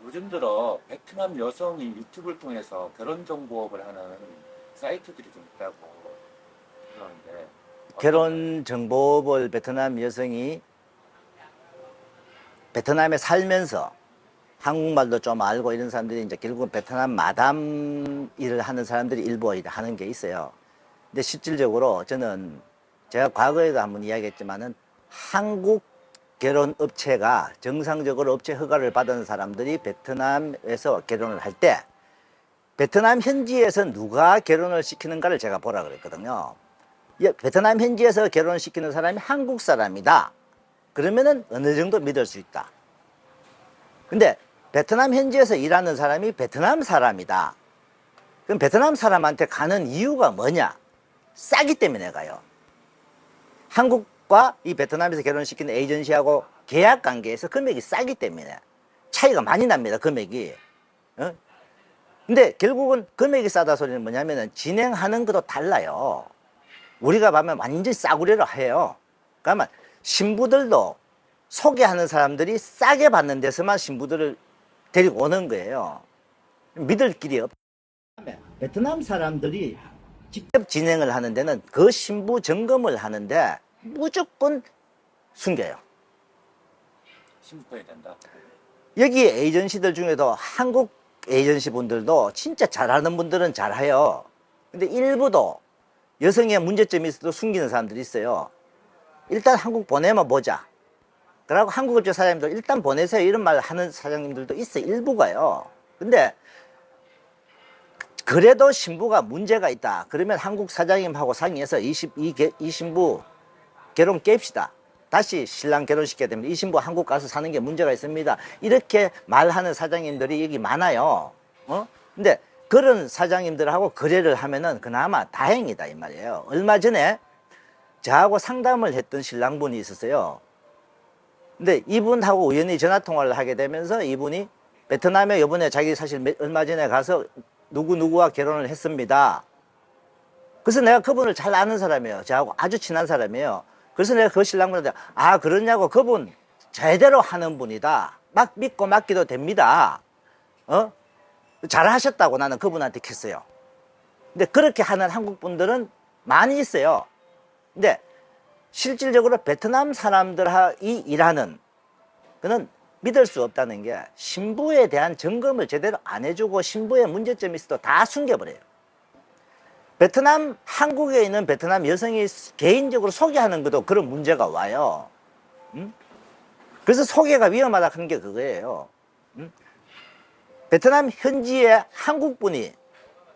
요즘 들어 베트남 여성이 유튜브를 통해서 결혼정보업을 하는 사이트들이 좀 있다고 그러는데 어떤가요? 결혼 정보업을 베트남 여성이 베트남에 살면서 한국말도 좀 알고 이런 사람들이 이제 결국은 베트남 마담 일을 하는 사람들이 일부 하는 게 있어요. 근데 실질적으로 저는 제가 과거에도 한번 이야기했지만은 한국 결혼 업체가 정상적으로 업체 허가를 받은 사람들이 베트남에서 결혼을 할 때 베트남 현지에서 누가 결혼을 시키는가를 제가 보라 그랬거든요. 베트남 현지에서 결혼을 시키는 사람이 한국 사람이다. 그러면은 어느 정도 믿을 수 있다. 근데 베트남 현지에서 일하는 사람이 베트남 사람이다. 그럼 베트남 사람한테 가는 이유가 뭐냐? 싸기 때문에 가요. 한국과 이 베트남에서 결혼시키는 에이전시하고 계약 관계에서 금액이 싸기 때문에 차이가 많이 납니다. 금액이. 어? 근데 결국은 금액이 싸다 소리는 뭐냐면은 진행하는 것도 달라요. 우리가 보면 완전히 싸구려로 해요. 그러면 신부들도 소개하는 사람들이 싸게 받는 데서만 신부들을 데리고 오는 거예요. 믿을 길이 없. 베트남 사람들이 직접 진행을 하는 데는 그 신부 점검을 하는데 무조건 숨겨요. 신부해야 된다. 여기 에이전시들 중에도 한국 에이전시 분들도 진짜 잘하는 분들은 잘해요. 근데 일부도 여성의 문제점이 있어도 숨기는 사람들이 있어요. 일단 한국 보내면 보자. 그러고 한국 업체 사장님도 일단 보내세요. 이런 말 하는 사장님들도 있어요. 일부가요. 근데 그래도 신부가 문제가 있다. 그러면 한국 사장님하고 상의해서 이 신부 결혼 깹시다. 다시 신랑 결혼시켜야 됩니다. 이 신부 한국 가서 사는 게 문제가 있습니다. 이렇게 말하는 사장님들이 여기 많아요. 근데 그런 사장님들하고 거래를 하면은 그나마 다행이다 이 말이에요. 얼마 전에 저하고 상담을 했던 신랑분이 있었어요. 근데 이분하고 우연히 전화통화를 하게 되면서 이분이 베트남에 이번에 자기 사실 얼마 전에 가서 누구누구와 결혼을 했습니다. 그래서 내가 그분을 잘 아는 사람이에요. 저하고 아주 친한 사람이에요. 그래서 내가 그 신랑분한테 그러냐고, 그분 제대로 하는 분이다. 막 믿고 맡기도 됩니다. 잘하셨다고 나는 그분한테 했어요. 근데 그렇게 하는 한국 분들은 많이 있어요. 근데 실질적으로 베트남 사람들이 일하는 그는 믿을 수 없다는 게 신부에 대한 점검을 제대로 안 해주고 신부의 문제점이 있어도 다 숨겨버려요. 한국에 있는 베트남 여성이 개인적으로 소개하는 것도 그런 문제가 와요. 그래서 소개가 위험하다 하는 게 그거예요. 베트남 현지에 한국분이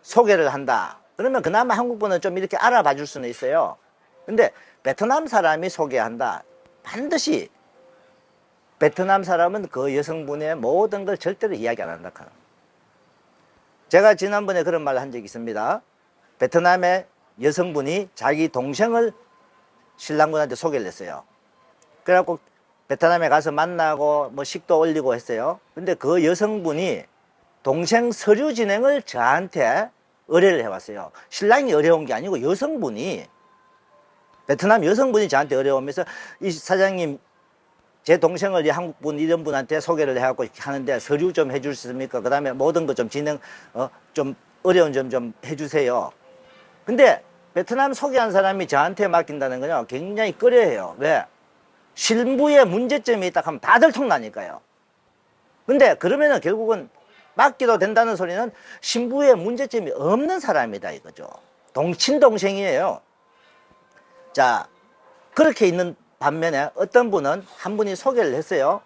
소개를 한다. 그러면 그나마 한국분은 좀 이렇게 알아봐 줄 수는 있어요. 근데 베트남 사람이 소개한다. 반드시 베트남 사람은 그 여성분의 모든 걸 절대로 이야기 안 한다. 제가 지난번에 그런 말을 한 적이 있습니다. 베트남의 여성분이 자기 동생을 신랑분한테 소개를 했어요. 그래갖고 베트남에 가서 만나고 뭐 식도 올리고 했어요. 근데 그 여성분이 동생 서류 진행을 저한테 의뢰를 해왔어요. 신랑이 어려운 게 아니고 여성분이, 베트남 여성분이 저한테 어려우면서 이 사장님 제 동생을 한국분 이런 분한테 소개를 해갖고 하는데 서류 좀 해줄 수 있습니까? 그 다음에 모든 거 좀 진행 좀 어려운 점 좀 해주세요. 근데 베트남 소개한 사람이 저한테 맡긴다는 거는 굉장히 꺼려해요. 왜? 신부의 문제점이 있다 하면 다들 통나니까요. 근데 그러면은 결국은 맡기도 된다는 소리는 신부의 문제점이 없는 사람이다 이거죠. 친동생이에요. 자, 그렇게 있는 반면에 어떤 분은 한 분이 소개를 했어요.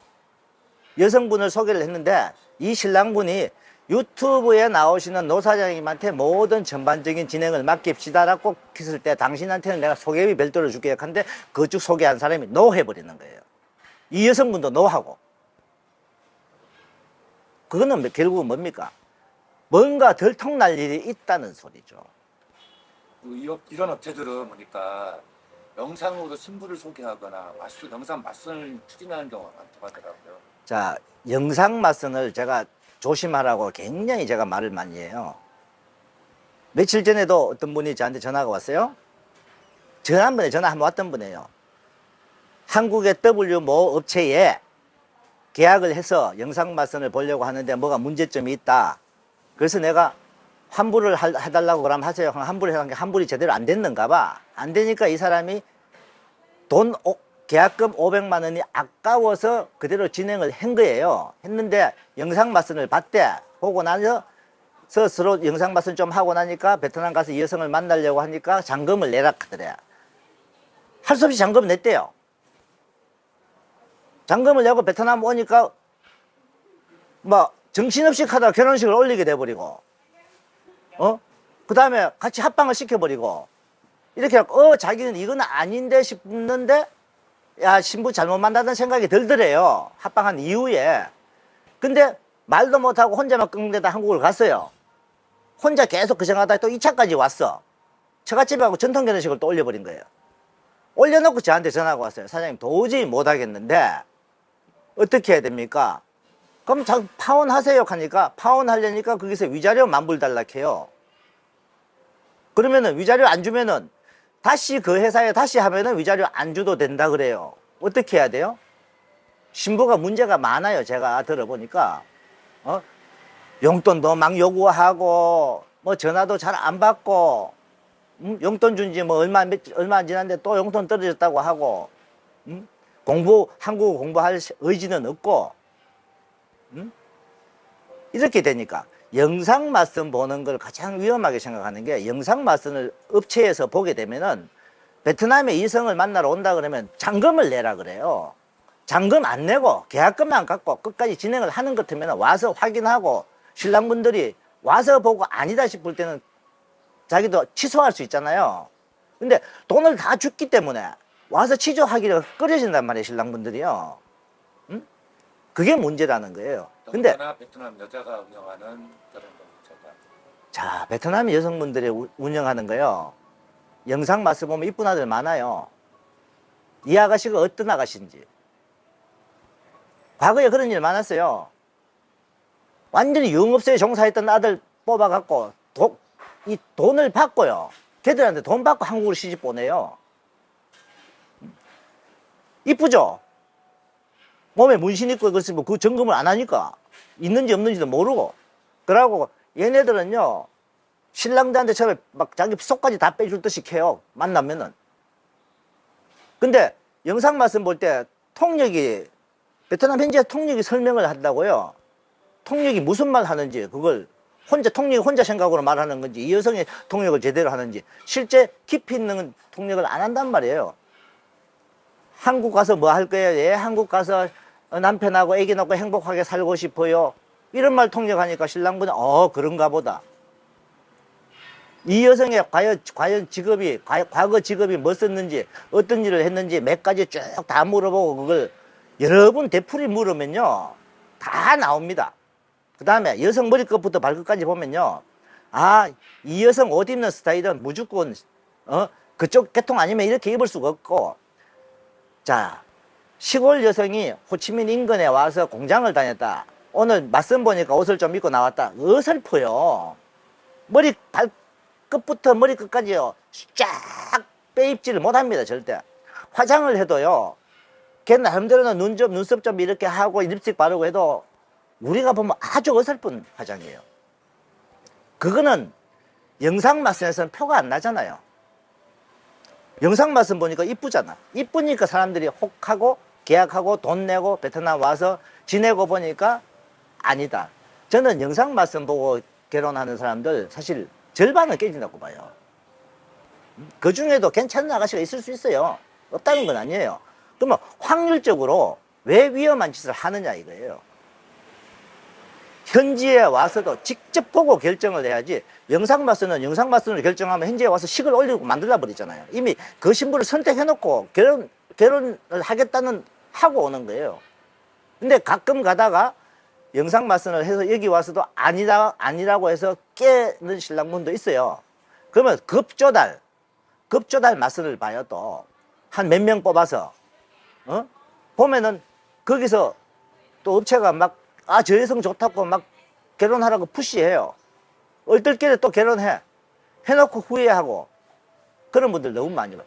여성분을 소개를 했는데 이 신랑분이 유튜브에 나오시는 노 사장님한테 모든 전반적인 진행을 맡깁시다라고 했을 때 당신한테는 내가 소개비 별도로 줄게 한데 그쪽 소개한 사람이 노 해버리는 거예요. 이 여성분도 노하고. 그거는 결국은 뭡니까? 뭔가 들통날 일이 있다는 소리죠. 이런 업체들은 보니까 영상으로 신부를 소개하거나 영상 맞선을 추진하는 경우가 많다고 하더라고요. 자, 영상 맞선을 제가 조심하라고 굉장히 제가 말을 많이 해요. 며칠 전에도 어떤 분이 저한테 전화가 왔어요. 지난번에 전화 한번 왔던 분이에요. 한국의 W 모 업체에 계약을 해서 영상 맞선을 보려고 하는데 뭐가 문제점이 있다. 그래서 내가 환불을 해달라고 그러면 하세요. 환불을 해달라는 게 환불이 제대로 안 됐는가 봐. 안 되니까 이 사람이 계약금 500만 원이 아까워서 그대로 진행을 한 거예요. 했는데 영상 맞선을 봤대. 보고 나서 스스로 영상 맞선 좀 하고 나니까 베트남 가서 이 여성을 만나려고 하니까 잔금을 내라 하더래. 할 수 없이 잔금을 냈대요. 잔금을 내고 베트남 오니까 뭐 정신없이 하다가 결혼식을 올리게 돼버리고 그 다음에 같이 합방을 시켜버리고 이렇게 자기는 이건 아닌데 싶는데 야 신부 잘못 만났다는 생각이 들더래요. 합방한 이후에. 근데 말도 못하고 혼자만 끙대다 한국을 갔어요. 혼자 계속 그 생각하다가 또 2차까지 왔어. 처갓집하고 전통결혼식을 또 올려버린 거예요. 올려놓고 저한테 전화가 왔어요. 사장님 도저히 못하겠는데 어떻게 해야 됩니까? 그럼 파혼하세요 하니까 파혼하려니까 거기서 위자료 만불달라 해요. 그러면은 위자료 안 주면은 다시 그 회사에 다시 하면은 위자료 안 줘도 된다 그래요. 어떻게 해야 돼요? 신부가 문제가 많아요. 제가 들어보니까 용돈도 막 요구하고 뭐 전화도 잘 안 받고 용돈 준지 뭐 얼마 안 지났는데 또 용돈 떨어졌다고 하고 한국어 공부할 의지는 없고 이렇게 되니까 영상 맞선 보는 걸 가장 위험하게 생각하는 게 영상 맞선을 업체에서 보게 되면은 베트남의 이성을 만나러 온다 그러면 잔금을 내라 그래요. 잔금 안 내고 계약금만 갖고 끝까지 진행을 하는 것 같으면 와서 확인하고 신랑분들이 와서 보고 아니다 싶을 때는 자기도 취소할 수 있잖아요. 근데 돈을 다 줬기 때문에 와서 취소하기가 꺼려진단 말이에요. 신랑분들이요. 그게 문제라는 거예요. 근데 베트남 여자가 운영하는 결혼정보체가 자, 베트남 여성분들이 운영하는 거요. 영상 맛을 보면 이쁜 아들 많아요. 이 아가씨가 어떤 아가씨인지. 과거에 그런 일 많았어요. 완전히 영업소에 종사했던 아들 뽑아갖고 이 돈을 받고요. 걔들한테 돈 받고 한국으로 시집 보내요. 이쁘죠? 몸에 문신 있고 그랬으면 그 점검을 안 하니까 있는지 없는지도 모르고. 그러고 얘네들은요 신랑들한테 처음에 막 자기 속까지 다 빼줄 듯이 해요. 만나면은. 근데 영상 말씀 볼 때 통역이 베트남 현지에 통역이 설명을 한다고요. 통역이 무슨 말 하는지 그걸 통역이 혼자 생각으로 말하는 건지 이 여성이 통역을 제대로 하는지 실제 깊이 있는 통역을 안 한단 말이에요. 한국 가서 뭐 할 거예요? 예, 한국 가서 남편하고 애기 낳고 행복하게 살고 싶어요. 이런 말 통역하니까 신랑분은 그런가 보다. 이 여성의 과연 직업이 과거 직업이 뭐 썼는지 어떤 일을 했는지 몇 가지 쭉 다 물어보고 그걸 여러 번 되풀이 물으면요 다 나옵니다. 그 다음에 여성 머리끝부터 발끝까지 보면요 이 여성 옷 입는 스타일은 무조건 그쪽 계통 아니면 이렇게 입을 수가 없고 자 시골 여성이 호치민 인근에 와서 공장을 다녔다. 오늘 맞선 보니까 옷을 좀 입고 나왔다. 어설퍼요. 머리 발끝부터 머리끝까지요 쫙 빼입지를 못합니다. 절대. 화장을 해도요 걔 나름대로는 눈썹 좀 이렇게 하고 립스틱 바르고 해도 우리가 보면 아주 어설픈 화장이에요. 그거는 영상 맞선에서는 표가 안 나잖아요. 영상 말씀 보니까 이쁘잖아. 이쁘니까 사람들이 혹하고 계약하고 돈 내고 베트남 와서 지내고 보니까 아니다. 저는 영상 말씀 보고 결혼하는 사람들 사실 절반은 깨진다고 봐요. 그 중에도 괜찮은 아가씨가 있을 수 있어요. 없다는 건 아니에요. 그러면 확률적으로 왜 위험한 짓을 하느냐 이거예요. 현지에 와서도 직접 보고 결정을 해야지 영상 말씀은 영상 말씀을 결정하면 현지에 와서 식을 올리고 만들어 버리잖아요. 이미 그 신부를 선택해놓고 결혼을 하겠다는 하고 오는 거예요. 근데 가끔 가다가 영상 말씀을 해서 여기 와서도 아니라고 해서 깨는 신랑분도 있어요. 그러면 급조달 말씀을 봐요. 또 한 몇 명 뽑아서 보면은 거기서 또 업체가 막 저 여성 좋다고 막 결혼하라고 푸시해요. 얼떨결에 또 해놓고 후회하고 그런 분들 너무 많이 봐요.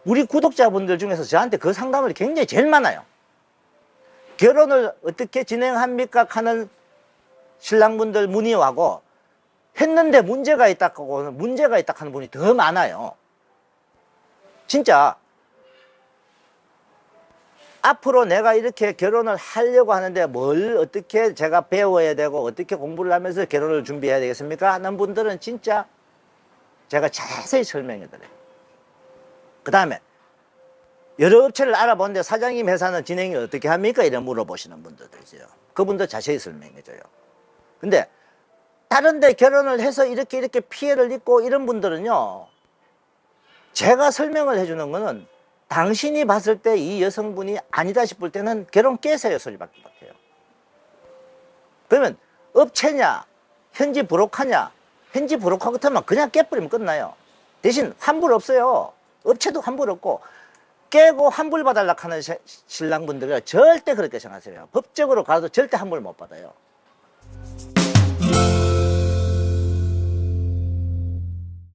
우리 구독자분들 중에서 저한테 그 상담을 굉장히 제일 많아요. 결혼을 어떻게 진행합니까? 하는 신랑분들 문의하고 했는데 문제가 있다고 문제가 있다 하는 분이 더 많아요. 진짜 앞으로 내가 이렇게 결혼을 하려고 하는데 뭘 어떻게 제가 배워야 되고 어떻게 공부를 하면서 결혼을 준비해야 되겠습니까? 하는 분들은 진짜 제가 자세히 설명해 드려요. 그 다음에 여러 업체를 알아보는데 사장님 회사는 진행이 어떻게 합니까? 이런 물어보시는 분들도 있어요. 그분도 자세히 설명해 줘요. 근데 다른 데 결혼을 해서 이렇게 피해를 입고 이런 분들은요, 제가 설명을 해주는 거는 당신이 봤을 때 이 여성분이 아니다 싶을 때는 결혼 깨세요 소리밖에 못해요. 그러면 업체냐 현지 브로커냐, 현지 브로커 같으면 그냥 깨버리면 끝나요. 대신 환불 없어요. 업체도 환불 없고 깨고 환불 받으려고 하는 신랑분들은 절대 그렇게 생각하세요. 법적으로 가도 절대 환불 못 받아요.